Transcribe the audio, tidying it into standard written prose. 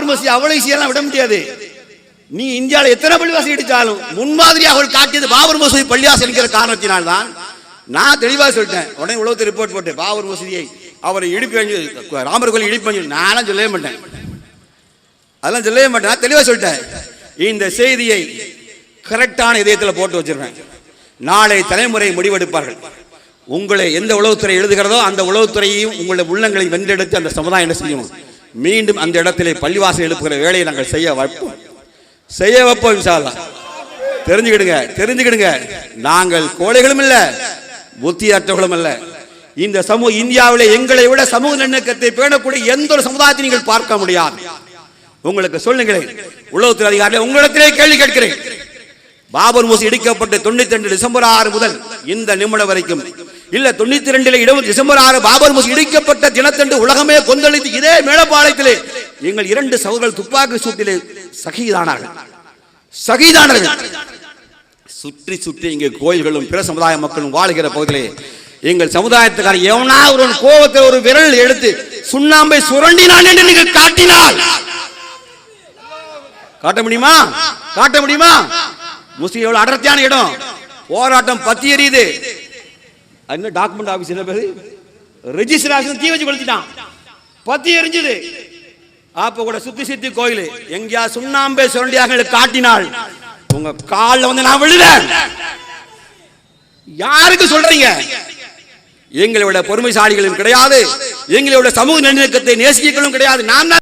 மசூதி அவ்வளவு ஈஸியெல்லாம் விட முடியாது. நீ இந்தியாவில் எத்தனை பள்ளிவாசல் இடிச்சாலும் முன்மாதிரியாக அவள் காட்டியது பாபர் மசூதி பள்ளிவாசல் என்கிற காரணத்தினால்தான் நான் தெளிவாக சொல்லிட்டேன். உடனே உலகத்தை ரிப்போர்ட் போட்டேன், பாபர் மசூதியை அவரை இடிப்பு ராமர் கோயில் இடிப்பு நானும் சொல்லவே மாட்டேன், அதெல்லாம் சொல்லவே மாட்டேன். நான் தெளிவாக சொல்லிட்டேன். இந்த செய்தியை கரெக்டான இதயத்தில் போட்டு வச்சிருக்கேன். நாளை தலைமுறை முடிவெடுப்பார்கள். உங்களை எந்த உளவுத்துறை எழுதுகிறதோ அந்த உளவுத்துறையையும் உங்களுடைய உள்ளங்களை வென்றெடுத்து அந்த சமுதாயம் என்ன செய்யணும், மீண்டும் அந்த இடத்திலே பள்ளிவாசல் எழுப்புகிற வேலையை நாங்கள் செய்ய வைப்போம் இன்ஷா அல்லாஹ். தெரிஞ்சுக்கிடுங்க, நாங்கள் கோழைகளும் இல்லை, புத்தியற்றவர்களும் அல்ல. இந்த சமூக இந்தியாவிலே எங்களை விட சமூக நல்லிணக்கத்தை பேணக்கூடிய எந்த ஒரு சமுதாயத்தை நீங்கள் பார்க்க முடியாது. உங்களுக்கு சொல்லுங்களேன், உளவுத்துறை அதிகாரிகள் உங்களிடத்திலே கேள்வி கேட்கிறேன். பாபர் மசூதி இடிக்கப்பட்டு 92 டிசம்பர் 6 முதல் இந்த நிமிடம் வரைக்கும் இல்ல 92 டிசம்பர் 6 பாபர் மசூதி இடிக்கப்பட்ட தினத்தன்று உலகமே கொந்தளித்து இதே மேலப்பாளையத்திலே எங்கள் 2 சகோதரர்கள் துப்பாக்கி சூட்டிலே சகிதானார்கள். சுற்றி இங்கே கோயில்களும் பிற சமுதாய மக்களும் வாழ்கிற பகுதியிலே எங்கள் சமுதாயத்துக்கான எவனா ஒரு கோபத்தில் ஒரு விரல் எடுத்து சுண்ணாம்பை சுரண்டினான் என்று நீங்கள் காட்டினால் காட்ட முடியுமா? முஸ்லிம் எவ்வளவு அடர்த்தியான இடம், போராட்டம் பத்தி எரியுது. என்ன டாக்குமெண்ட் ஆபீஸ் ரெஜிஸ்ட்ரேஷன் தீ வச்சு கொளுத்திட்டான், பத்தி எரிஞ்சது. அப்ப கூட சுத்தி கோயில் எங்கேயா சுண்ணாம்பே சுரண்டியாக காட்டினால் உங்க காலில் வந்து நான் விழுவேன். யாருக்கு சொல்றீங்க? எங்களோட பொறுமைசாலிகளும் கிடையாது, எங்களோட சமூக நல்லிணக்கத்தை நேசிக்கங்களும் கிடையாது. நான்